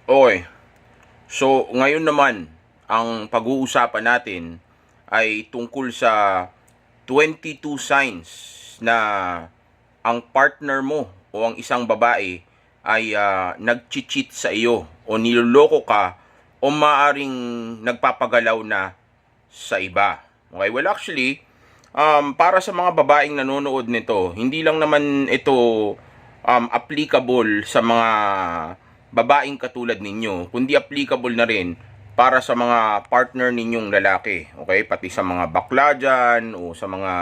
Okay. So, ngayon naman, ang pag-uusapan natin ay tungkol sa 22 signs na ang partner mo o ang isang babae ay nag-cheat sa iyo o niloloko ka o maaring nagpapagalaw na sa iba. Okay, well actually, para sa mga babaeng nanonood nito, hindi lang naman ito applicable sa mga babaeng katulad ninyo, kundi applicable na rin para sa mga partner ninyong lalaki. Okay, pati sa mga bakla dyan o sa mga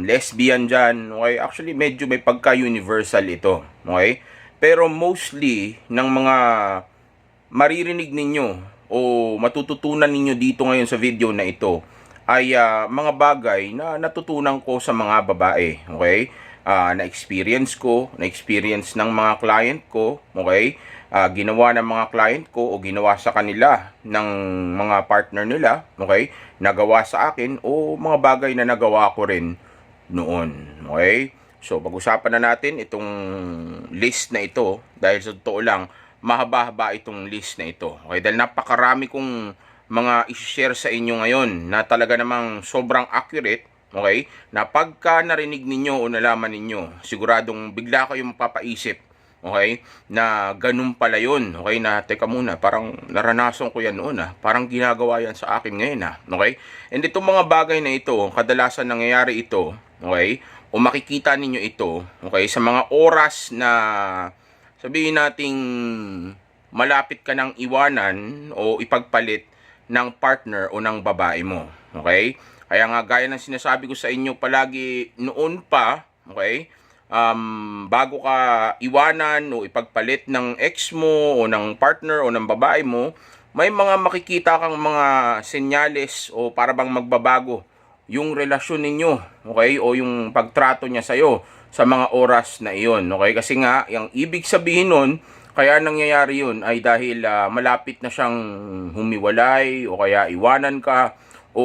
lesbian dyan. Okay, actually medyo may pagka-universal ito. Okay, pero mostly ng mga maririnig ninyo o matututunan ninyo dito ngayon sa video na ito ay mga bagay na natutunan ko sa mga babae, okay? Na-experience ko, na-experience ng mga client ko, okay? Ginawa ng mga client ko o ginawa sa kanila ng mga partner nila, okay? Nagawa sa akin o mga bagay na nagawa ko rin noon, okay? So, pag-usapan na natin itong list na ito dahil sa totoo lang, mahaba-haba itong list na ito. Okay, dahil napakarami kong mga i-share sa inyo ngayon na talaga namang sobrang accurate, okay? Na pagka narinig ninyo o nalaman ninyo, siguradong bigla kayong mapapaisip, okay? Na ganun pala yun, okay? Na teka muna, parang naranasan ko yan noon parang ginagawa yan sa akin ngayon okay? And itong mga bagay na ito, kadalasan nangyayari ito, okay? O makikita ninyo ito, okay? Sa mga oras na sabihin nating malapit ka ng iwanan o ipagpalit ng partner o ng babae mo. Okay? Kaya nga gaya ng sinasabi ko sa inyo palagi noon pa, okay? Bago ka iwanan o ipagpalit ng ex mo o ng partner o ng babae mo, may mga makikita kang mga senyales o para bang magbabago yung relasyon ninyo, okay? O yung pagtrato niya sa'yo sa mga oras na iyon, okay? Kasi nga, yung ibig sabihin nun, kaya nangyayari yun ay dahil malapit na siyang humiwalay o kaya iwanan ka o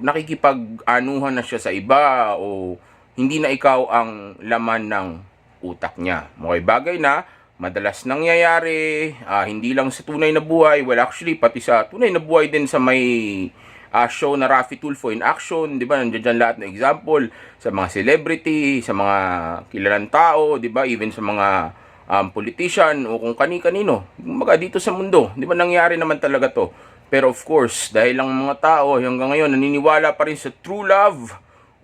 nakikipag-anuhan na siya sa iba o hindi na ikaw ang laman ng utak niya. Okay, bagay na madalas nangyayari, hindi lang sa tunay na buhay, well actually pati sa tunay na buhay din sa may show na Raffy Tulfo in action, 'di ba? Nandiyan dyan lahat ng example sa mga celebrity, sa mga kilalang tao, 'di ba? Even sa mga politician o kung kani-kanino. Mga dito sa mundo, 'di ba nangyari naman talaga 'to. Pero of course, dahil lang mga tao hanggang ngayon naniniwala pa rin sa true love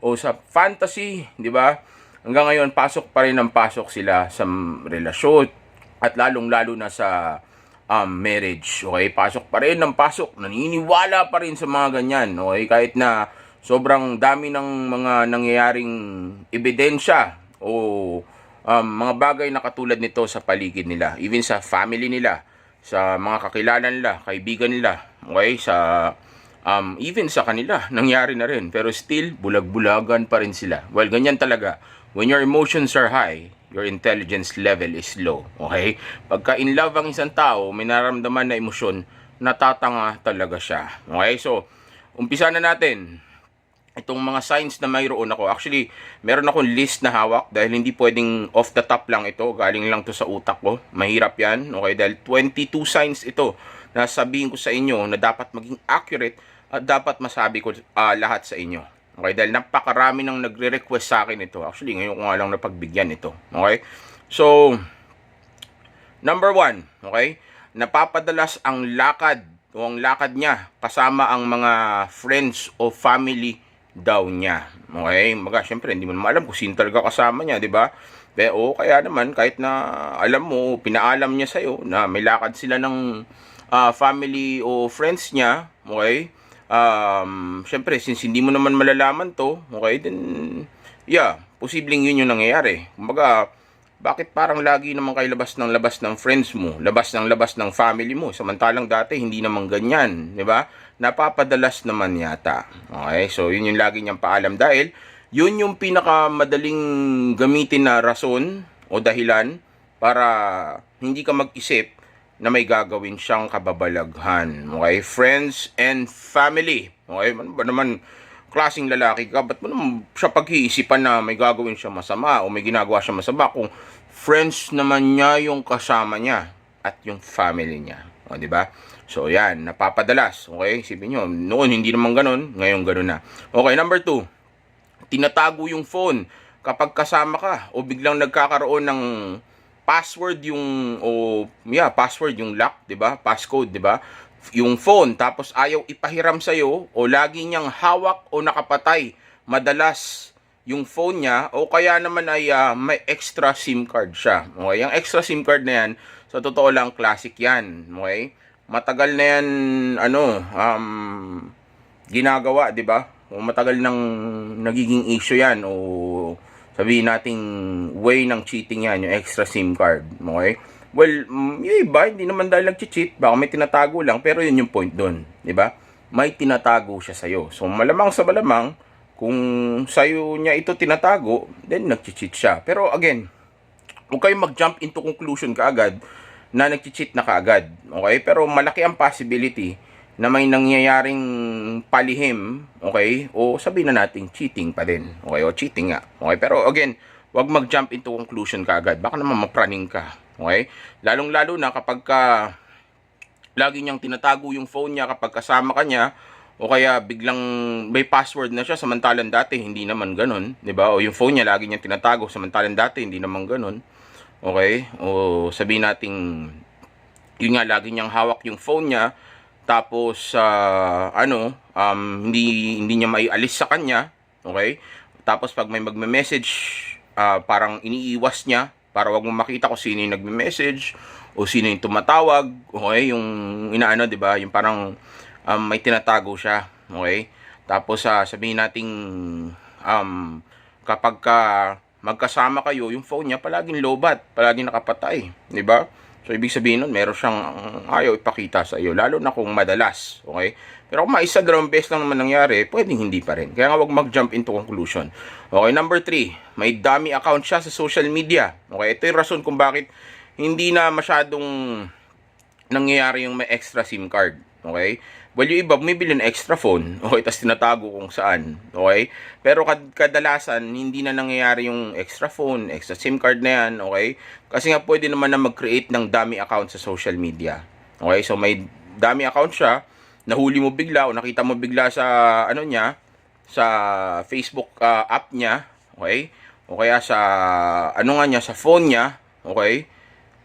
o sa fantasy, 'di ba? Hanggang ngayon pasok pa rin ng pasok sila sa relasyon at lalong-lalo na sa marriage. Okay, pasok pa rin ng pasok. Naniniwala pa rin sa mga ganyan. Okay, kahit na sobrang dami ng mga nangyayaring ebidensya o mga bagay na katulad nito sa paligid nila, even sa family nila, sa mga kakilala nila, kaibigan nila, okay, sa even sa kanila, nangyari na rin. Pero still, bulag-bulagan pa rin sila. Well, ganyan talaga. When your emotions are high, your intelligence level is low. Okay? Pagka in love ang isang tao, may nararamdaman na emosyon, natatanga talaga siya. Okay? So, umpisa na natin itong mga signs na mayroon ako. Actually, meron akong list na hawak dahil hindi pwedeng off the top lang ito. Galing lang to sa utak ko. Mahirap yan. Okay? Dahil 22 signs ito na sabihin ko sa inyo na dapat maging accurate at dapat masabi ko lahat sa inyo. Okay? Dahil napakarami nang nagre-request sa akin ito. Actually, ngayon ko nga lang napagbigyan ito. Okay? So, number 1, okay? Napapadalas ang lakad o ang lakad niya kasama ang mga friends o family daw niya. Okay? Syempre, hindi mo naman alam kung sino talaga kasama niya, di ba? O kaya naman, kahit na alam mo, pinaalam niya sa'yo na may lakad sila ng family o friends niya, okay? Syempre, since hindi mo naman malalaman to, okay, then, yeah, posibleng yun yung nangyayari. Kumbaga, bakit parang lagi naman kayo labas ng friends mo, labas ng family mo, samantalang dati hindi naman ganyan, di ba? Napapadalas naman yata. Okay, so yun yung lagi niyang paalam dahil yun yung pinakamadaling gamitin na rason o dahilan para hindi ka mag-isip na may gagawin siyang kababalaghan. Okay? Friends and family. Okay? Ano ba naman klaseng lalaki ka? Ba't mo naman siya pag-iisipan na may gagawin siya masama o may ginagawa siya masama kung friends naman niya yung kasama niya? at yung family niya. O, di ba? So, yan, napapadalas. Okay? Isipin nyo, noon hindi naman ganun, ngayon ganun na. Okay, number 2, tinatago yung phone kapag kasama ka o biglang nagkakaroon ng password password yung lock, 'di ba? Passcode, 'di ba? Yung phone tapos ayaw ipahiram sa iyo o lagi niyang hawak o nakapatay. Madalas yung phone niya o kaya naman ay may extra SIM card siya. Okay, yung extra SIM card na yan, sa totoo lang classic 'yan, okay? Matagal na yan ginagawa, 'di ba? O matagal nang nagiging issue 'yan o sabihin nating way ng cheating yan, yung extra SIM card. Okay? Well, yung iba, hindi naman dahil nag-cheat, baka may tinatago lang, pero yun yung point doon. Diba? May tinatago siya sa'yo. So, malamang sa malamang, kung sa'yo niya ito tinatago, then nag-cheat siya. Pero again, huwag kayong mag-jump into conclusion kaagad na nag-cheat na kaagad. Okay? Pero malaki ang possibility na may nangyayaring palihim, okay, o sabihin na natin cheating pa din, okay, o cheating nga, okay, pero again, wag mag-jump into conclusion kaagad, baka naman mapraning ka, okay, lalong-lalo na kapag lagi niyang tinatago yung phone niya kapag kasama ka niya, o kaya biglang may password na siya, samantalang dati hindi naman ganun, di ba, o yung phone niya lagi niyang tinatago, samantalang dati hindi naman ganun, okay, o sabihin natin, yun nga, lagi niyang hawak yung phone niya, tapos hindi niya maialis sa kanya, okay? Tapos pag may magme-message, parang iniiwas niya para wag mo makita kung sino yung nagme-message o sino yung tumatawag, okay? Yung inaano, 'di ba? Yung parang may tinatago siya, okay? Tapos sabihin nating kapag magkasama kayo, yung phone niya palaging lowbat, palaging nakapatay, 'di ba? So, ibig sabihin nun, meron siyang ayaw ipakita sa iyo, lalo na kung madalas, okay? Pero kung maisa, dalawang beses lang naman nangyari, pwedeng hindi pa rin. Kaya nga wag mag-jump into conclusion. Okay, number 3, may dummy account siya sa social media. Okay, ito yung rason kung bakit hindi na masyadong nangyayari yung may extra SIM card. Okay? Well, yung iba, bumibili ng extra phone. Okay, tapos tinatago kung saan. Okay? Pero kadalasan, hindi na nangyayari yung extra phone, extra SIM card na yan. Okay? Kasi nga, pwede naman na mag-create ng dummy account sa social media. Okay? So, may dummy account siya, nahuli mo bigla o nakita mo bigla sa, sa Facebook app niya. Okay? O kaya sa, sa phone niya. Okay?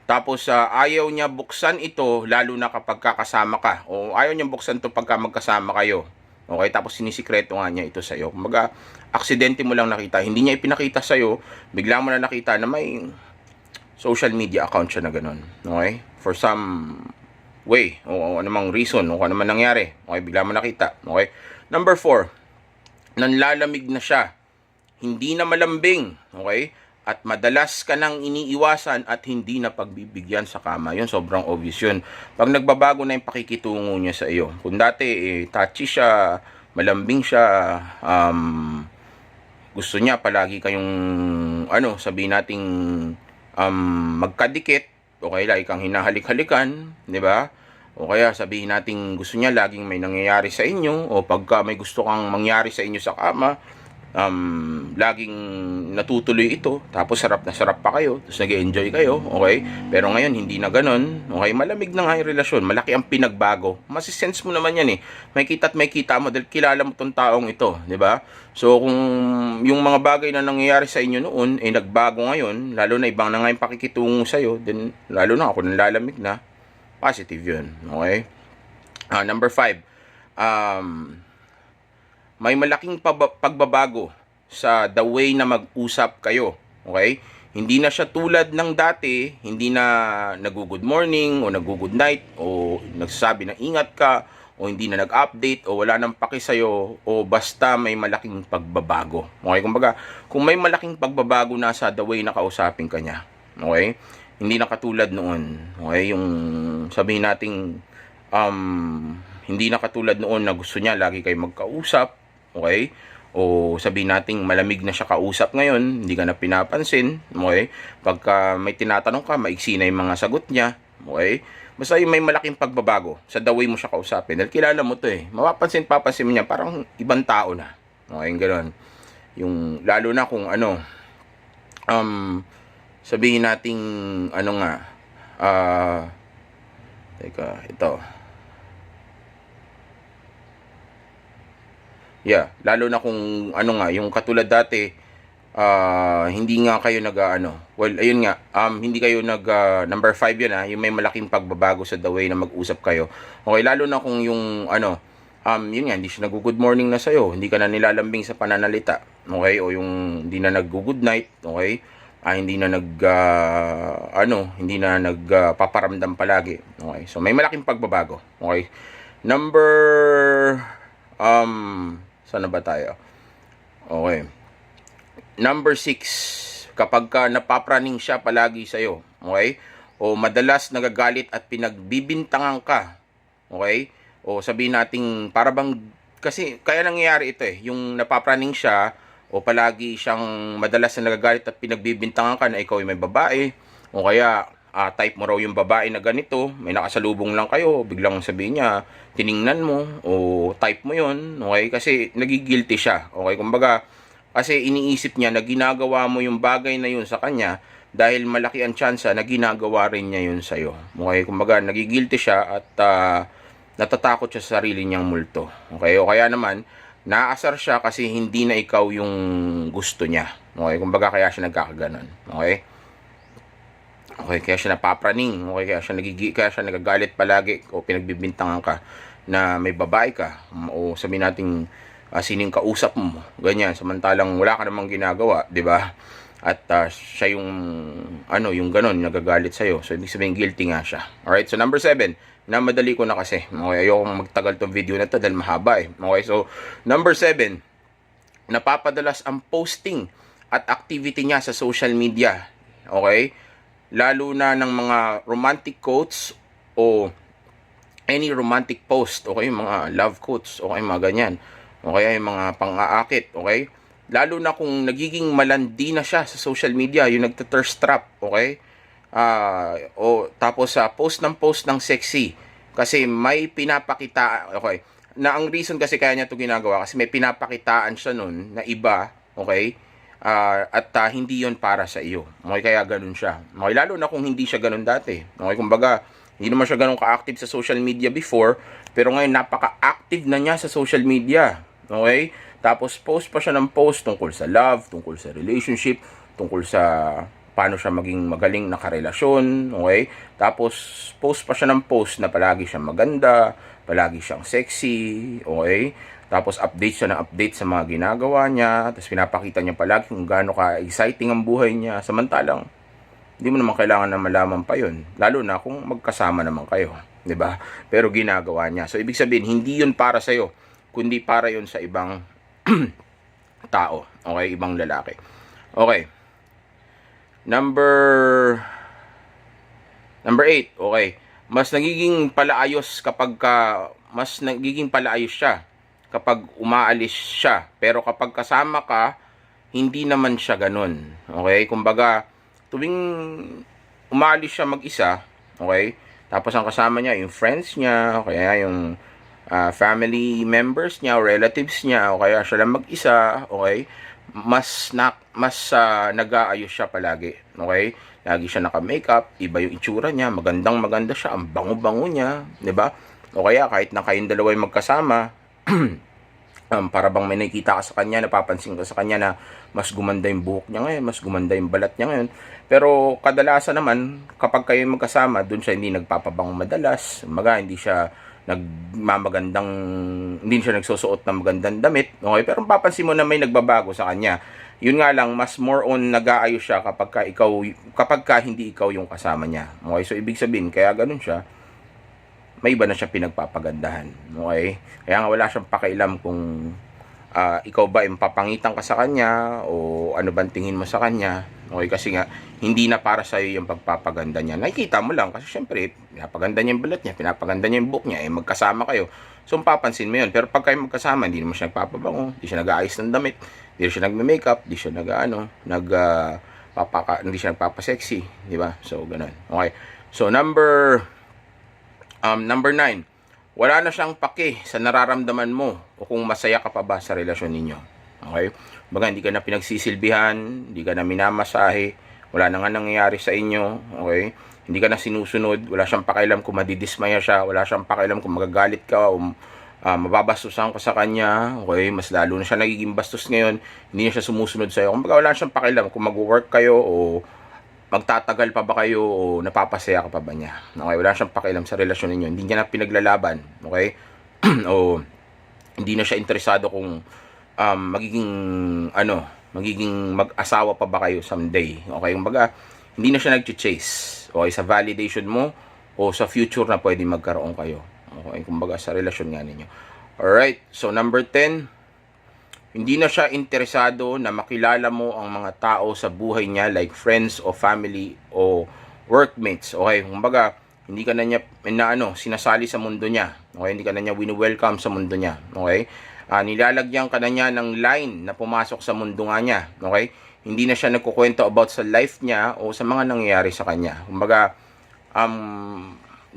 Tapos ayaw niya buksan ito lalo na kapag kakasama ka. O ayaw niya buksan ito pagka magkasama kayo. Okay, tapos sinisikreto nga niya ito sa iyo. Kumbaga, aksidente mo lang nakita. Hindi niya ipinakita sa iyo, bigla mo na nakita na may social media account siya na ganun. Okay? For some way, o anumang reason, o ano man nangyari. Okay, bigla mo nakita. Okay? Number 4, nanlalamig na siya. Hindi na malambing. Okay? At madalas ka nang iniiwasan at hindi na pagbibigyan sa kama. Yun, sobrang obvious yun. Pag nagbabago na yung pakikitungo niya sa iyo. Kung dati, touchy siya, malambing siya, gusto niya palagi kayong, sabihin nating, magkadikit, o kaya lagi kang hinahalik-halikan, di ba? O kaya sabihin nating gusto niya laging may nangyayari sa inyo, o pagka may gusto kang mangyari sa inyo sa kama, laging natutuloy ito, tapos sarap na sarap pa kayo, tapos nag-enjoy kayo, okay? Pero ngayon, hindi na ganun, okay? Malamig na nga yung relasyon, malaki ang pinagbago. Masisense mo naman yan may kita at may kita mo dahil kilala mo tong taong ito, di ba? So, kung yung mga bagay na nangyayari sa inyo noon, nagbago ngayon, lalo na ibang na nga yung pakikitungo sa'yo, then lalo na ako nalalamig na, positive yun, okay? Number 5, may malaking pagbabago sa the way na mag-usap kayo. Okay? Hindi na siya tulad ng dati, hindi na nag-good morning o nag-good night o nagsasabi na ingat ka o hindi na nag-update o wala nang paki sa'yo o basta may malaking pagbabago. Okay? Kumbaga, kung may malaking pagbabago na sa the way na kausapin ka niya. Okay? Hindi na katulad noon. Okay? Yung sabihin nating hindi na katulad noon na gusto niya lagi kayo magkausap. Okay? O sabihin nating malamig na siya kausap ngayon, hindi ka na pinapansin, okay? Pagka may tinatanong ka, maiksi na yung mga sagot niya, okay? Basta yung may malaking pagbabago sa the way mo siya kausapin. Dahil kilala mo to papansin mo niya, parang ibang tao na. Okay, gano'n. Yung, lalo na kung sabihin nating, Teka, ito. Yeah, lalo na kung ano nga, yung katulad dati, hindi nga kayo well, ayun nga, hindi kayo number 5 yun yung may malaking pagbabago sa the way na mag-usap kayo. Okay, lalo na kung yung yun nga, hindi siya nag-good morning na sa'yo, hindi ka na nilalambing sa pananalita, okay, o yung hindi na nag-good night, okay, hindi na hindi na nagpaparamdam palagi, okay, so may malaking pagbabago, okay. Number, saan na ba tayo? Okay. Number 6, kapag ka napapraning siya palagi sa'yo, okay? O madalas nagagalit at pinagbibintangan ka, okay? O sabihin nating para bang, kasi kaya nangyayari ito yung napapraning siya o palagi siyang madalas na nagagalit at pinagbibintangan ka na ikaw ay may babae, o kaya type mo raw yung babae na ganito, may nakasalubong lang kayo, biglang sabihin niya, tiningnan mo, o type mo yon, okay? Kasi nagigilty siya, okay? Kumbaga, kasi iniisip niya na ginagawa mo yung bagay na yun sa kanya dahil malaki ang tsansa na ginagawa rin niya yun sa'yo. Okay? Kumbaga, nagigilty siya at natatakot siya sa sarili niyang multo. Okay? O kaya naman, naasar siya kasi hindi na ikaw yung gusto niya. Okay? Kumbaga, kaya siya nagkakaganon. Okay? Okay, kaya siya napapraning, okay, kaya siya nagagalit palagi o pinagbibintangan ka na may babae ka, o sabihin nating sino yung kausap mo, ganyan, samantalang wala ka namang ginagawa, di ba? At siya yung yung ganon, nagagalit sa'yo. So, ibig sabihin, guilty nga siya. Alright, so number 7, na madali ko na kasi. Okay, ayokong magtagal tong video na to dahil mahaba Okay, so number 7, napapadalas ang posting at activity niya sa social media. Okay? Lalo na ng mga romantic quotes o any romantic post, okay, mga love quotes, okay, mga ganyan, okay, mga pang-aakit, okay, lalo na kung nagiging malandi na siya sa social media, yung nagta-thirst trap, okay, o tapos sa post ng sexy, kasi may pinapakita, okay, na ang reason kasi kaya niya to ginagawa, kasi may pinapakitaan siya nun na iba, okay, at hindi yon para sa iyo. Okay, kaya ganun siya. Okay, lalo na kung hindi siya ganun dati. Okay, kumbaga, hindi naman siya ganun ka-active sa social media before, pero ngayon napaka-active na niya sa social media. Okay? Tapos post pa siya ng post tungkol sa love, tungkol sa relationship, tungkol sa paano siya maging magaling na karelasyon, okay? Tapos post pa siya ng post na palagi siyang maganda, palagi siyang sexy, okay? Tapos update siya ng update sa mga ginagawa niya. Tapos pinapakita niya palagi kung gaano ka-exciting ang buhay niya. Samantalang, hindi mo naman kailangan na malaman pa yun. Lalo na kung magkasama naman kayo. 'Di ba? Pero ginagawa niya. So, ibig sabihin, hindi yun para sa'yo. Kundi para yun sa ibang tao. Okay? Ibang lalaki. Okay. Number 8. Okay. Mas nagiging palaayos siya kapag umaalis siya. Pero kapag kasama ka, hindi naman siya ganun. Okay? Kumbaga, tuwing umaalis siya mag-isa, okay? Tapos ang kasama niya, yung friends niya, o kaya yung family members niya, o relatives niya, o kaya siya lang mag-isa, okay? Mas nag-aayos siya palagi, okay? Lagi siya naka-makeup, iba yung itsura niya, maganda siya, ang bango-bango niya, 'di ba? O kaya kahit na kayong dalawa ay magkasama, para bang may nakikita ka sa kanya, napapansin ka sa kanya na mas gumanda yung buhok niya ngayon, mas gumanda yung balat niya ngayon. Pero kadalasan naman, kapag kayo magkasama, dun siya hindi nagpapabang madalas, hindi siya hindi siya nagsusuot ng magandang damit, okay? Pero mapapansin mo na may nagbabago sa kanya. Yun nga lang, mas more on nag-aayos siya kapag hindi ikaw yung kasama niya. Okay, so ibig sabihin, kaya ganun siya, may iba na siya pinagpapagandahan. Okay? Kaya nga wala siyang pakialam kung ikaw ba impapangitan ka sa kanya o ano bang tingin mo sa kanya. Okay? Kasi nga, hindi na para sa iyo yung pagpapaganda niya. Nakikita mo lang kasi syempre, pinapaganda niya yung balat niya, pinapaganda niya yung buhok niya, magkasama kayo. So, papansin mo yun. Pero pag kayo magkasama, hindi naman siya nagpapabango, hindi siya nag-aayos ng damit, hindi siya nagme-makeup, hindi siya hindi siya nagpapasexy, di ba? So, ganun. Okay? So, number 9, wala na siyang pake sa nararamdaman mo o kung masaya ka pa ba sa relasyon ninyo. Okay? Baga, hindi ka na pinagsisilbihan, hindi ka na minamasahe, wala na nga nangyayari sa inyo, okay? Hindi ka na sinusunod, wala siyang pakialam kung madidismaya siya, wala siyang pakialam kung magagalit ka o mababastusan ka sa kanya, okay? Mas lalo na siya nagiging bastos ngayon, hindi na siya sumusunod sa'yo. Kumbaga wala siyang pakialam kung mag-work kayo o magtatagal pa ba kayo o napapasaya ka pa ba niya. Okay? Wala siyang pakialam sa relasyon ninyo. Hindi niya na pinaglalaban, okay? O hindi na siya interesado kung magiging mag-asawa pa ba kayo someday. Okay? Kumbaga, hindi na siya nag-chase. Okay? Sa validation mo o sa future na pwede magkaroon kayo. Okay? Kumbaga, sa relasyon nga ninyo. Alright. So, number 10, hindi na siya interesado na makilala mo ang mga tao sa buhay niya like friends o family o workmates. Okay? Kumbaga, hindi ka na niya sinasali sa mundo niya. Okay? Hindi ka na niya wini-welcome sa mundo niya. Okay? Nilalagyan ka na niya ng line na pumasok sa mundo nga niya. Okay? Hindi na siya nagkukwento about sa life niya o sa mga nangyayari sa kanya. Kumbaga,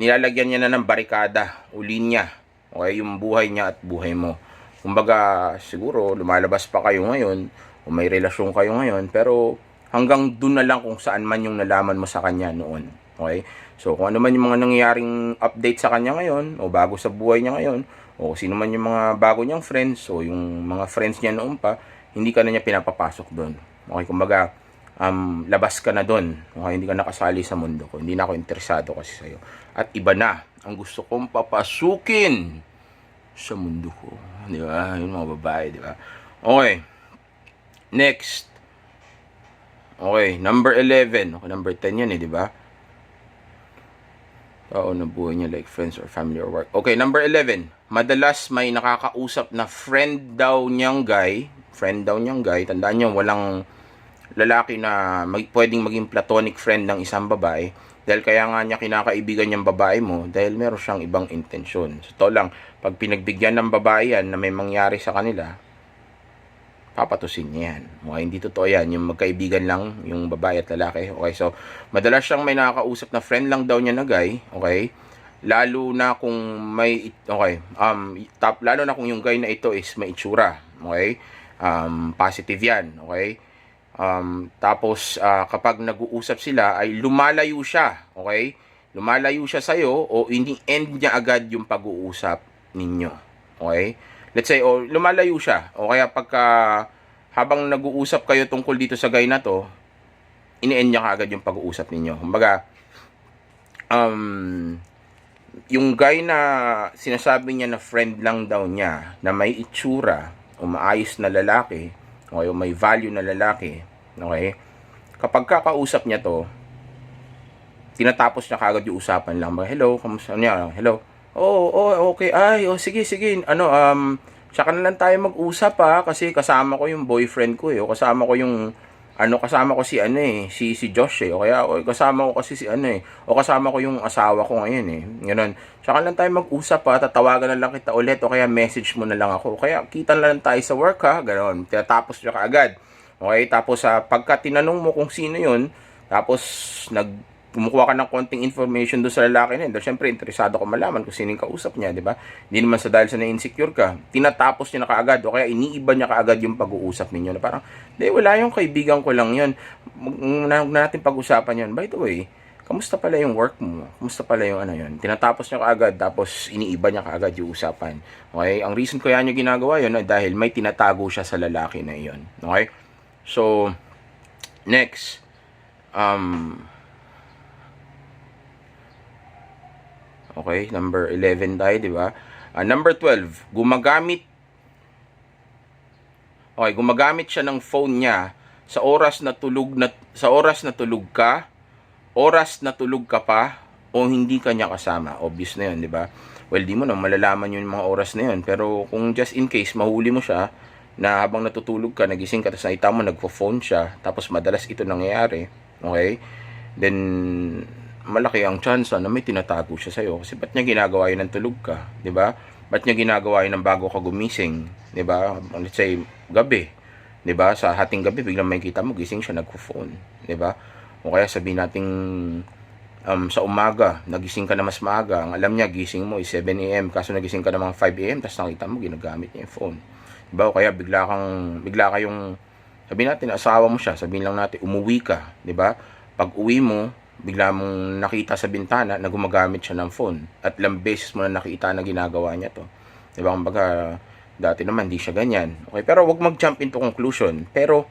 nilalagyan niya na ng barikada o linya. Okay? Yung buhay niya at buhay mo. Kumbaga, siguro, lumalabas pa kayo ngayon, o may relasyon kayo ngayon, pero hanggang dun na lang kung saan man yung nalaman mo sa kanya noon. Okay? So, kung ano man yung mga nangyayaring update sa kanya ngayon, o bago sa buhay niya ngayon, o sino man yung mga bago niyang friends, o yung mga friends niya noon pa, hindi ka na niya pinapapasok doon. Okay? Kumbaga, labas ka na doon. Okay? Hindi ka nakasali sa mundo ko. Hindi na ako interesado kasi sa'yo. At iba na ang gusto kong papasukin sa mundo ko. Di ba? Yung mga babae, di ba? Okay. Next. Okay, number 11. Okay, number 10 yan di ba? Oo, nabuhay niya like friends or family or work. Okay, number 11. Madalas may nakakausap na friend daw niyang guy. Tandaan niyo, walang lalaki na pwedeng maging platonic friend ng isang babae. Dahil kaya nga niya kinakaibigan niyang babae mo dahil meron siyang ibang intensyon. So, to lang, pag pinagbigyan ng babae yan na may mangyari sa kanila, papatusin niya yan. Okay, hindi totoo yan. Yung magkaibigan lang, yung babae at lalaki. Okay, so, madalas siyang may nakakausap na friend lang daw niya na guy. Okay, lalo na kung may, okay, lalo na kung yung guy na ito is may itsura. Okay, positive yan. Okay, tapos kapag nag-uusap sila ay lumalayo siya, okay? Lumalayo siya sa iyo o hindi end niya agad yung pag-uusap ninyo. Okay? Let's say lumalayo siya o kaya pagka habang nag-uusap kayo tungkol dito sa guy na to, ini-end niya agad yung pag-uusap ninyo. Kumbaga yung guy na sinasabi niya na friend lang daw niya na may itsura o maayos na lalaki o may value na lalaki. Okay? Kapag kakausap niya to, tinatapos niya kagad yung usapan lang. Hello, kamusta niya? Hello. Okay. Sige. Tsaka na lang tayo mag-usap kasi kasama ko yung boyfriend ko o kasama ko yung kasama ko si Josh o kaya kasama ko kasi o kasama ko yung asawa ko ngayon Ganun. Tsaka lang tayo mag-usap tatawagan na lang kita ulit o kaya message mo na lang ako. Kaya kita na lang tayo sa work Ganun. Tinatapos niya kaagad. Okay, tapos pagka tinanong mo kung sino yun, tapos kumukuha ka ng konting information doon sa lalaki na yun, dahil syempre interesado ka malaman kung sino yung kausap niya, di ba? Hindi naman dahil sa na-insecure ka, tinatapos niya na kaagad, o kaya iniiba niya kaagad yung pag-uusap ninyo, na parang, wala yung kaibigan ko lang yun, huwag na natin pag-usapan yun. By the way, kamusta pala yung work mo? Kamusta pala yung yun? Tinatapos niya kaagad, tapos iniiba niya kaagad yung usapan. Okay? Ang reason kaya niya ginagawa yun, dahil may tinatago siya sa lalaki na yun. Okay? So, next, okay, number 11 tayo, di ba? Number 12, gumagamit siya ng phone niya sa oras na tulog ka, oras na tulog ka pa, o hindi ka niya kasama. Obvious na 'yun, di ba? Well, di mo na malalaman yung mga oras na 'yun, pero kung just in case mahuli mo siya na habang natutulog ka, nagising ka, tapos nakita mo nagpo-phone siya, tapos madalas ito nangyayari, okay? Then, malaki ang chance na may tinatago siya sa'yo. Kasi ba't niya ginagawa yun ng tulog ka? Diba? Ba't niya ginagawa yun ng bago ka gumising? Diba? Let's say, gabi. Diba? Sa hating gabi, biglang may kita mo, gising siya, nagpo-phone. Diba? O kaya sabihin nating sa umaga, nagising ka na mas maaga. Ang alam niya, gising mo is 7 a.m. Kaso nagising ka na mga 5 a.m. Tapos nakita mo, ginagamit niya yung phone. Diba? O kaya bigla kayong, sabihin natin, asawa mo siya, sabihin lang natin, umuwi ka. Diba? Pag uwi mo, bigla mong nakita sa bintana na gumagamit siya ng phone at ilang beses mo na nakita na ginagawa niya to. Diba? Kumbaga, dati naman di siya ganyan. Okay, pero wag mag-jump into conclusion. Pero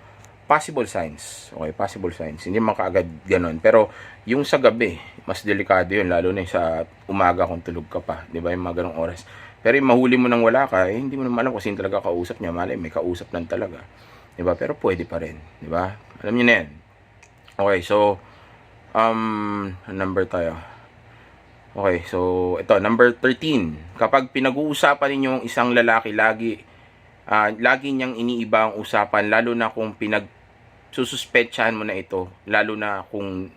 possible signs. Okay, possible signs. Hindi man kaagad ganon. Pero yung sa gabi, mas delikado yun. Lalo na sa umaga kung tulog ka pa. Diba? Yung mga ganong oras. Pero yung mahuli mo nang wala ka, hindi mo naman alam kung sino talaga kausap niya. Malay, may kausap lang talaga. Diba? Pero pwede pa rin. Diba? Alam niyo na yan. Okay, so, number tayo. Okay, so ito, number 13. Kapag pinag-uusapan ninyo isang lalaki, lagi niyang iniiba ang usapan, lalo na kung pinagsususpetsahan mo na ito, lalo na kung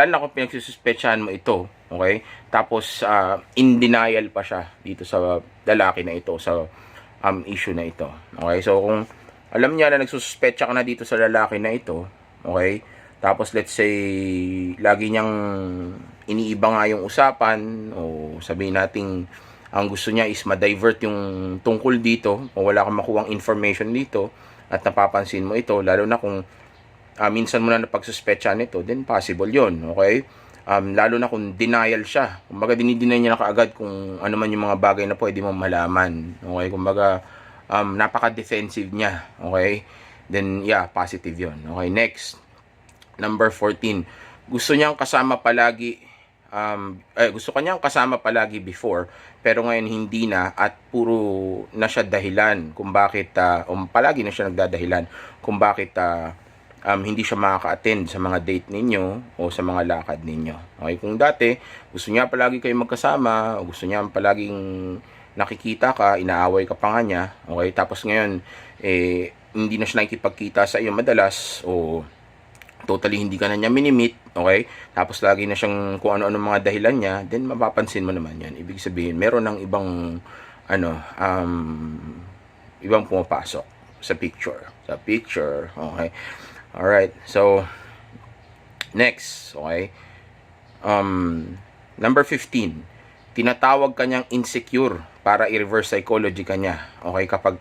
pinagsususpetsahan mo ito, okay? Tapos in denial pa siya dito sa lalaki na ito, sa issue na ito. Okay? So kung alam niya na nagsususpetsa ka na dito sa lalaki na ito, okay? Tapos let's say lagi niyang iniiba nga yung usapan, o sabihin nating ang gusto niya is ma-divert yung tungkol dito, o wala kang makuhang information dito at napapansin mo ito, lalo na kung minsan mo na napagsuspetsahan nito, then possible yon, okay? Lalo na kung denial siya, kumbaga dinideny niya na kaagad kung ano man yung mga bagay na pwede mong malaman, okay? Kumbaga napaka-defensive niya, okay? Then yeah, positive yon. Okay, next, number 14. Gusto niyang kasama palagi, gusto kanyang kasama palagi before, pero ngayon hindi na, at puro na siya dahilan kung bakit palagi na siya nagdadahilan kung bakit hindi siya makaka-attend sa mga date ninyo o sa mga lakad ninyo. Okay, kung dati gusto niya palagi kayo magkasama, o gusto niya palaging nakikita ka, inaaway ka pa nga niya, okay, tapos ngayon hindi na siya nakikipagkita sa iyo madalas, o totally hindi ka na niya minimit, okay? Tapos lagi na siyang kung ano-ano mga dahilan niya, then mapapansin mo naman yan. Ibig sabihin, meron ng ibang ibang pumapasok sa picture. Okay? Alright, so next, okay? Number 15. Tinatawag kanyang insecure para i-reverse psychology kanya. Okay, kapag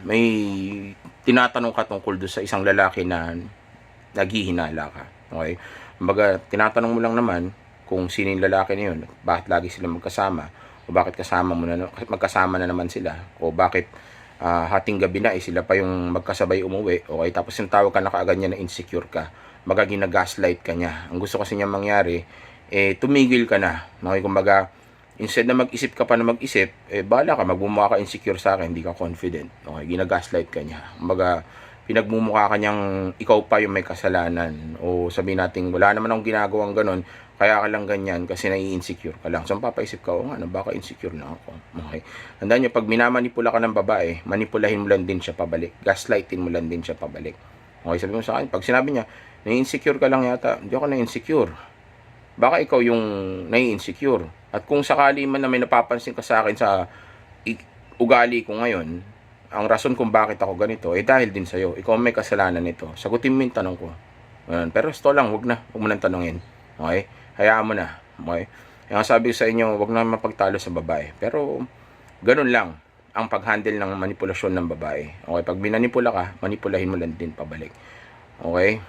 may tinatanong ka tungkol doon sa isang lalaki na naghihinala ka. Okay? Kumbaga, tinatanong mo lang naman kung sino yung lalaki na yun, bakit lagi sila magkasama, o bakit magkasama na naman sila, o bakit hating gabi na sila pa yung magkasabay umuwi. Okay? Tapos yung tawag ka na kaagad niya na insecure ka. Baga gina-gaslight ka niya. Ang gusto kasi niya mangyari, tumigil ka na. Okay? Kumbaga, instead na mag-isip ka pa na mag-isip, bahala ka, magmumukha ka insecure sa akin, hindi ka confident. Okay, gina-gaslight ka niya. Kumbaga, pinagmumukha ka niyang ikaw pa yung may kasalanan. O sabihin natin, wala naman akong ginagawang ganun, kaya ka lang ganyan kasi nai-insecure ka lang. So, papaisip ka, nga, baka insecure na ako. Okay. Tandaan niyo, pag minamanipula ka ng babae, manipulahin mo lang din siya pabalik. Gaslightin mo lang din siya pabalik. Okay, sabi mo sa akin, pag sinabi niya, nai-insecure ka lang yata, hindi ako na-insecure. Baka ikaw yung nai-insecure. At kung sakali man na may napapansin ka sa akin sa ugali ko ngayon, ang rason kung bakit ako ganito, dahil din sa'yo. Ikaw may kasalanan nito. Sagutin mo yung tanong ko. Pero ito lang, wag mo nang tanongin. Okay? Hayaan mo na. Okay? Yung sabi ko sa inyo, wag na mapagtalo sa babae. Pero, ganun lang ang pag-handle ng manipulasyon ng babae. Okay? Pag binanipula ka, manipulahin mo lang din pabalik. Okay?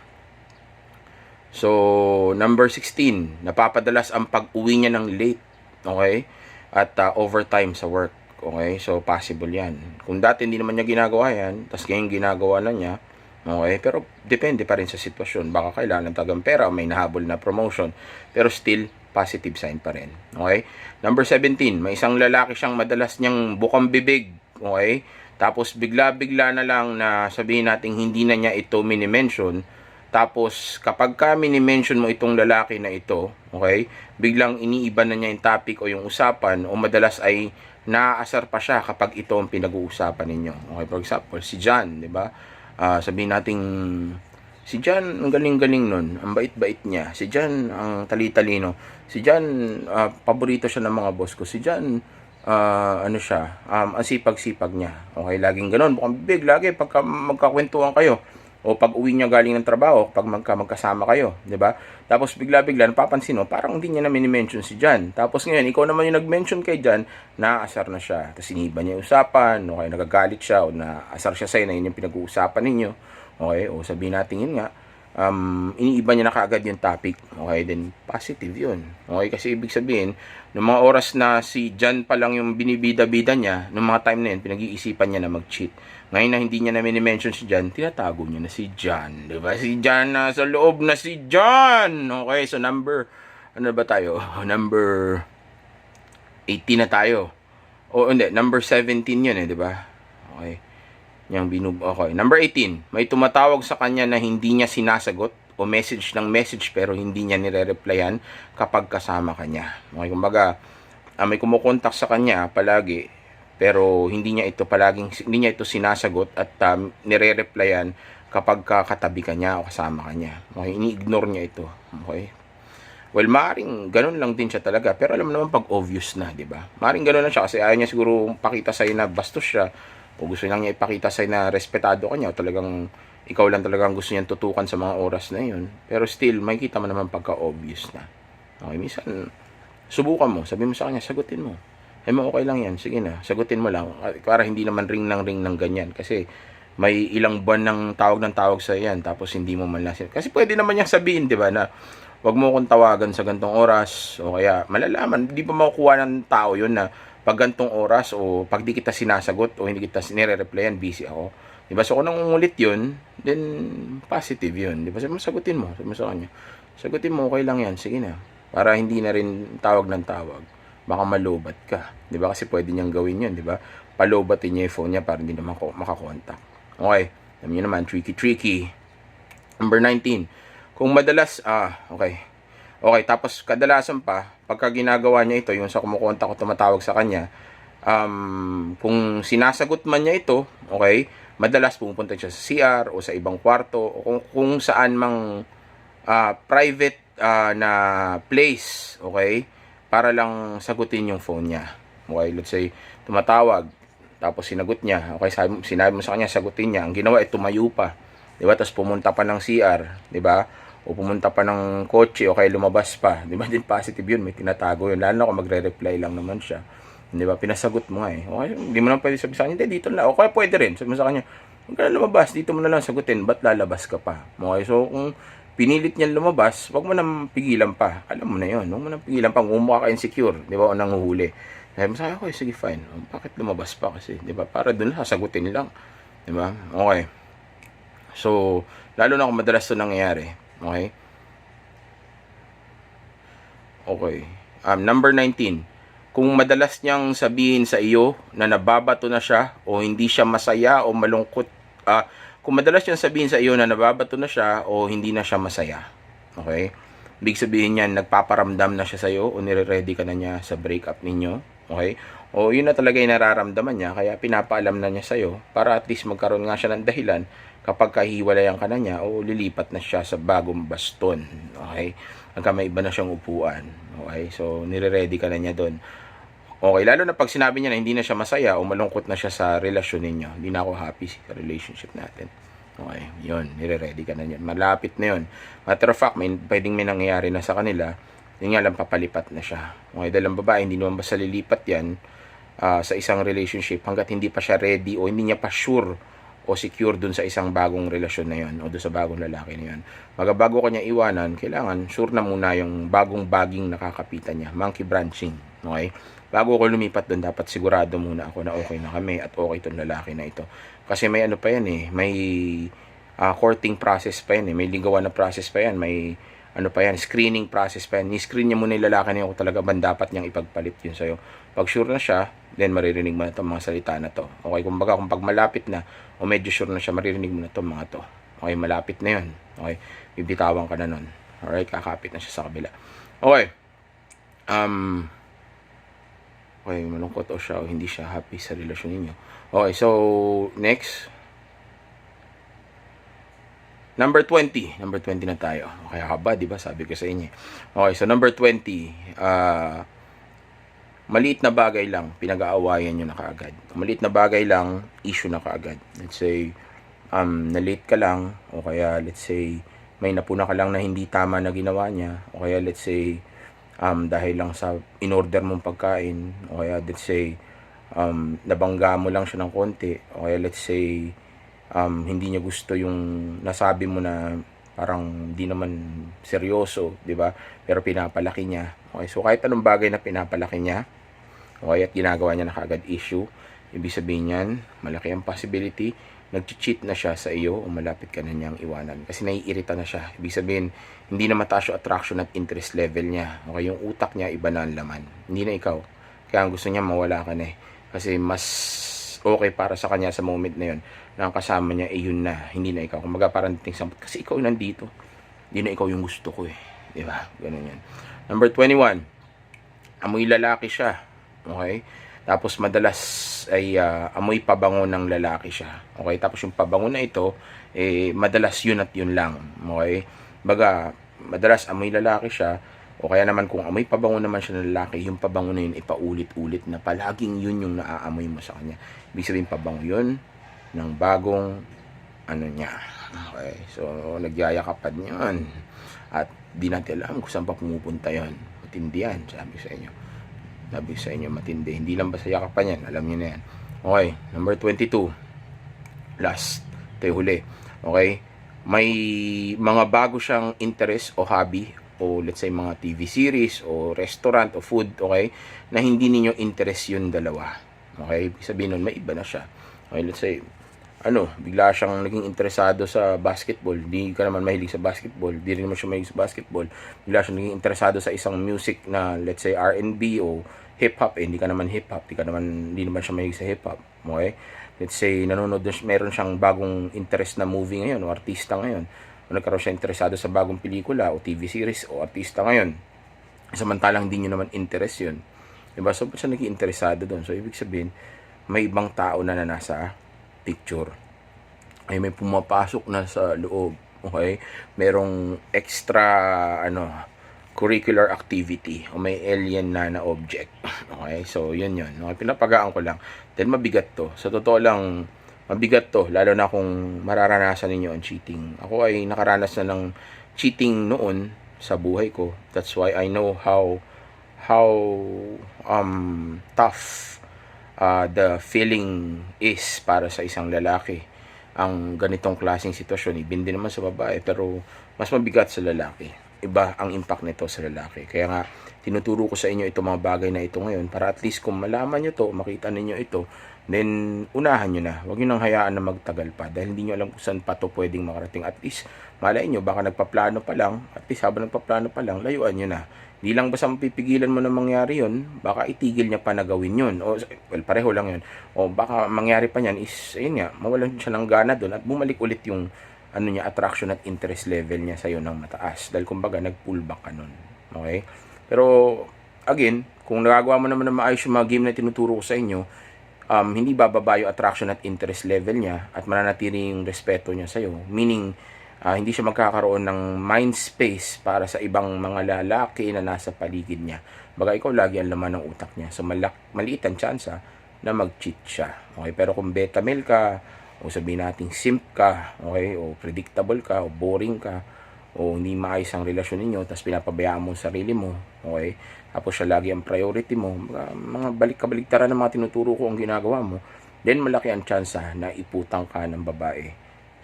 So, number 16, napapadalas ang pag-uwi niya ng late. Okay? At overtime sa work. Okay? So, possible yan. Kung dati hindi naman niya ginagawa yan, tapos ngayon ginagawa na niya, okay? Pero, depende pa rin sa sitwasyon. Baka kailangan tagang pera, may nahabol na promotion. Pero still, positive sign pa rin. Okay? Number 17, may isang lalaki siyang madalas niyang bukang bibig. Okay? Tapos, bigla-bigla na lang na sabihin natin hindi na niya ito mini-mention. Tapos, kapag ka mini-mention mo itong lalaki na ito, okay, biglang iniiba na niya yung topic o yung usapan, o madalas ay naaasar pa siya kapag ito ang pinag-uusapan ninyo. Okay, for example, si John, di ba? Sabihin natin, si John, ang galing-galing nun, ang bait-bait niya. Si John, ang tali-talino. Si John, paborito siya ng mga boss ko. Si John, ano siya, ang sipag-sipag niya. Okay, laging ganun, bukang bibig, lagi, pagka magkakwentuhan kayo, o pag uwi niya galing ng trabaho, pag magkasama kayo, 'di ba? Tapos bigla-bigla napapansin mo, parang hindi niya na mini-mention si Jan. Tapos ngayon, ikaw naman yung nag-mention kay Jan, naasar na siya. Tapos iniba niya yung usapan, okay, nagagalit siya, o naasar siya sa'yo na yun yung pinag-uusapan ninyo. Okay, o sabihin natin yun nga, iniiba niya na kaagad yung topic. Okay, then positive yun. Okay, kasi ibig sabihin, nung mga oras na si John pa lang yung binibida-bida niya, nung mga time na yun, pinag-iisipan niya na mag-cheat. Ngayon na hindi niya na mini-mention si John, tinatago niya na si John. Diba? Si John na sa loob na si John. Okay, so ano ba tayo? Number 18 na tayo. O hindi, number 17 yun di ba? Okay. Okay. Number 18, may tumatawag sa kanya na hindi niya sinasagot o message ng message pero hindi niya nire-replyan kapag kasama kanya. Okay, kumbaga, may kumukontak sa kanya palagi pero hindi niya ito sinasagot at nire-replyan kapag katabi kanya o kasama kanya. Okay, ini-ignore niya ito. Okay? Well, maaring ganun lang din siya talaga. Pero alam mo naman pag obvious na, di ba? Maaring ganun lang siya kasi ayaw niya siguro pakita sa'yo na bastos siya. O gusto lang niya ipakita sa'yo na respetado ka niya. O talagang ikaw lang talagang gusto niyang tutukan sa mga oras na yun. Pero still, makikita mo naman pagka obvious na. Okay, minsan, subukan mo. Sabi mo sa kanya, sagutin mo. Okay lang yan. Sige na, sagutin mo lang. Para hindi naman ring ng ganyan. Kasi may ilang buwan ng tawag sa yan. Tapos hindi mo man lang. Kasi pwede naman niyang sabihin, di ba, na wag mo akong tawagan sa gantong oras o kaya malalaman, hindi pa makukuha ng tao yun na pag gantong oras o pag di kita sinasagot o hindi kita nire-replyan, busy ako. Diba? So kung nangungulit yun, then positive yun. Diba? Sagutin mo. Sabi mo sa kanya, sagutin mo, okay lang yan, sige na. Para hindi na rin tawag ng tawag. Baka malobat ka. Diba? Kasi pwede niyang gawin yun, diba? Palobatin niya yung phone niya para hindi na makakontak. Okay. Alam niyo naman, tricky. Number 19. Kung madalas, okay. Okay, tapos kadalasan pa, pagka ginagawa niya ito, yung sa kumukontak o tumatawag sa kanya, kung sinasagot man niya ito, okay, madalas pupunta siya sa CR o sa ibang kwarto o kung saan mang private na place, okay, para lang sagutin yung phone niya. Okay, let's say, tumatawag, tapos sinagot niya, okay, sinabi mo sa kanya, sagutin niya, ang ginawa ay tumayo pa, diba, tapos pumunta pa ng CR, diba, o pumunta pa ng kotse o kaya lumabas pa, di ba, din positive yun, may tinatago yun, lalo na kung magre-reply lang naman siya, di ba, pinasagot mo nga okay, hindi mo naman pwede sabi sa kanya, hindi, dito na, o kaya pwede rin, sabi mo sa kanya, huwag ka na lumabas, dito mo na lang sagutin, ba't lalabas ka pa, okay, so kung pinilit niyan lumabas, wag mo nang pigilan pa, alam mo na yun, wag mo nang pigilan pa, kung mukha ka insecure, di ba, o nanguhuli, sabi mo sa kanya, okay, sige, fine, bakit lumabas pa kasi, di ba, para dun sasagutin lang, di ba, okay, so, lalo na kung madalas ito nangyayari. Okay? Okay. Number 19. Kung madalas niyang sabihin sa iyo na nababato na siya o hindi siya masaya o malungkot, kung madalas niyang sabihin sa iyo na nababato na siya o hindi na siya masaya. Okay? Ibig sabihin niyan, nagpaparamdam na siya sa iyo o nire-ready ka na niya sa breakup ninyo. Okay? O yun na talaga yung nararamdaman niya, kaya pinapaalam na niya sa iyo para at least magkaroon nga siya ng dahilan kapag kahiwalayan ka na niya o lilipat na siya sa bagong baston. Okay? Hanggang may iba na siyang upuan. Okay? So, nire-ready ka na niya doon. Okay, lalo na pag sinabi niya na hindi na siya masaya o malungkot na siya sa relasyon ninyo. Hindi na ako happy sa relationship natin. Okay, yun. Nire-ready ka na niya. Malapit na yun. Matter of fact, pwedeng may nangyayari na sa kanila. Yun nga lang, papalipat na siya. Okay, dahil ang babae, hindi naman basta lilipat yan sa isang relationship hanggat hindi pa siya ready o hindi niya pa sure o secure dun sa isang bagong relasyon na yun o dun sa bagong lalaki na yun. Bago kanya iwanan, kailangan sure na muna yung bagong baging nakakapitan niya. Monkey branching. Okay? Bago ako lumipat dun, dapat sigurado muna ako na okay na kami at okay itong lalaki na ito. Kasi may ano pa yan may courting process pa yan may ligawan na process pa yan, may ano pa yan, screening process pa yan. Ni-screen niya muna yung lalaki niya kung talaga ba dapat niyang ipagpalit yun sa'yo. Pag sure na siya, then maririnig mo na itong mga salita na to. Okay, kumbaga kung pag malapit na, o medyo sure na siya, maririnig mo na itong mga to. Okay, malapit na yun. Okay, bibitawan ka na nun. Alright, kakapit na siya sa kabila. Okay. Okay, malungkot o siya o hindi siya happy sa relasyon ninyo. Okay, so, next. Number 20 na tayo. Okay, haba, di ba? Sabi ko sa inyo. Okay, so number 20. Maliit na bagay lang, pinag-aawayan nyo na kaagad. Maliit na bagay lang, issue na kaagad. Let's say, na-late ka lang, o kaya, let's say, may napuna ka lang na hindi tama na ginawa niya, o kaya, let's say, dahil lang sa in-order mong pagkain, o kaya, let's say, nabangga mo lang siya ng konti, o kaya, let's say, hindi niya gusto yung nasabi mo na parang di naman seryoso, di ba? Pero pinapalaki niya. Okay, so kahit anong bagay na pinapalaki niya, okay, at ginagawa niya na kaagad issue, ibig sabihin yan, malaki ang possibility, nag-cheat na siya sa iyo o malapit ka na niyang iwanan. Kasi naiirita na siya. Ibig sabihin, hindi na mataas yung attraction at interest level niya. Okay, yung utak niya, iba na ang laman. Hindi na ikaw. Kaya ang gusto niya, mawala ka na eh. Kasi mas okay para sa kanya sa moment na yun, na ang kasama niya, yun na, hindi na ikaw. Kumbaga parang dating sa, kasi ikaw nandito. Hindi na ikaw yung gusto ko eh. Diba? Ganun yan. Number 21, amoy lalaki siya. Okay? Tapos madalas ay amoy pabango ng lalaki siya. Okay? Tapos yung pabango na ito, madalas yun at yun lang. Okay? Baga, madalas amoy lalaki siya. O kaya naman kung amoy pabango naman siya ng lalaki, yung pabango na yun ipaulit-ulit na palaging yun yung naaamoy mo sa kanya. Ibig sabihin pabango yun ng bagong ano niya. Okay? So, nagyayakapan yun. At di natin alam kung saan pa pumupunta yun. Matindi yan, sabi sa inyo. Sabi sa inyo, matindi. Hindi lang basta yakapan yan. Alam niyo na yan. Okay, number 22. Last. Ito yung huli. Okay? May mga bago siyang interest o hobby o let's say mga TV series o restaurant o food, okay? Na hindi ninyo interest yun dalawa. Okay? Ibig sabihin nun, may iba na siya. Okay, let's say, bigla siyang naging interesado sa basketball. Di ka naman mahilig sa basketball. Di rin naman siya mahilig sa basketball. Bigla siyang naging interesado sa isang music na, let's say, R&B o hip-hop. Hindi ka naman hip-hop. Hindi naman siya mahilig sa hip-hop. Okay? Let's say, meron siyang bagong interest na movie ngayon o artista ngayon. O nagkaroon siya interesado sa bagong pelikula o TV series o artista ngayon. Samantalang hindi nyo naman interest yun. Diba? So, ba't siya naging interesado doon? So, ibig sabihin, may ibang tao na nasa picture. Ay may pumapasok na sa loob. Okay? Merong extra curricular activity o may alien na object. Okay? So, yun. Okay? Pinapagaan ko lang. Then, mabigat to. Sa totoo lang, mabigat to. Lalo na kung mararanasan ninyo ang cheating. Ako ay nakaranas na ng cheating noon sa buhay ko. That's why I know how tough the feeling is para sa isang lalaki ang ganitong klaseng sitwasyon. Ibin din naman sa babae, pero mas mabigat sa lalaki. Iba ang impact nito sa lalaki. Kaya nga, tinuturo ko sa inyo itong mga bagay na ito ngayon para at least kung malaman nyo to, makita ninyo ito, then unahan nyo na. Huwag nyo nang hayaan na magtagal pa dahil hindi nyo alam kung saan pa to pwedeng makarating. At least, malay nyo, baka nagpaplano pa lang, at least habang nagpaplano pa lang, layuan nyo na. Di lang basta mapipigilan mo na mangyari yun, baka itigil niya pa na gawin yun. O, well, pareho lang yun. O baka mangyari pa niyan is, ayun nga, mawalan siya ng gana doon at bumalik ulit yung attraction at interest level niya sa'yo ng mataas. Dahil kumbaga, nag-pull back ka nun. Okay? Pero, again, kung nagagawa mo naman na maayos yung mga game na tinuturo ko sa inyo, hindi bababa yung attraction at interest level niya at mananatili yung respeto niya sa'yo. Meaning, hindi siya magkakaroon ng mind space para sa ibang mga lalaki na nasa paligid niya. Baga ikaw lagi ang laman ng utak niya. So maliit ang tsansa na mag-cheat siya. Okay? Pero kung beta male ka, o sabihin natin simp ka, okay? O predictable ka, o boring ka, o hindi maayos ang relasyon ninyo, tapos pinapabayaan mo ang sarili mo, okay? Tapos siya lagi ang priority mo, mga balik-kabaligtaran ng mga tinuturo ko ang ginagawa mo, then malaki ang tsansa na iputang ka ng babae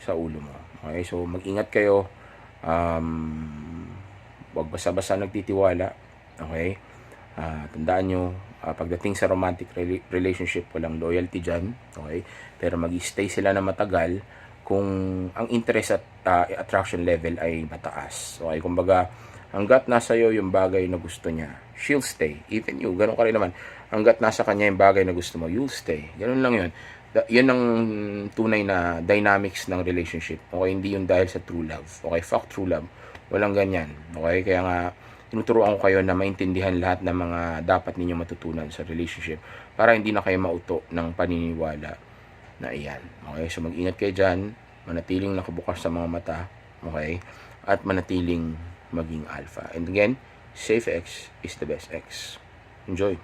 sa ulo mo. Okay, so mag-ingat kayo. Huwag basta-basta nagtitiwala. Okay? Tandaan nyo, pagdating sa romantic relationship, walang loyalty dyan. Okay? Pero mag-stay sila na matagal kung ang interest at attraction level ay mataas. Okay? Kumbaga, hanggat nasa iyo yung bagay na gusto niya, she'll stay. Even you, ganun ka rin naman. Hanggat nasa kanya yung bagay na gusto mo, you'll stay. Ganun lang yun. Yan ang tunay na dynamics ng relationship. Okay, hindi yun dahil sa true love. Okay, fuck true love. Walang ganyan. Okay, kaya nga tinuturuan ko kayo na maintindihan lahat ng mga dapat ninyo matutunan sa relationship para hindi na kayo mauto ng paniniwala na iyan. Okay, so mag-ingat kayo dyan. Manatiling nakabukas sa mga mata. Okay, at manatiling maging alpha. And again, safe X is the best X. Enjoy.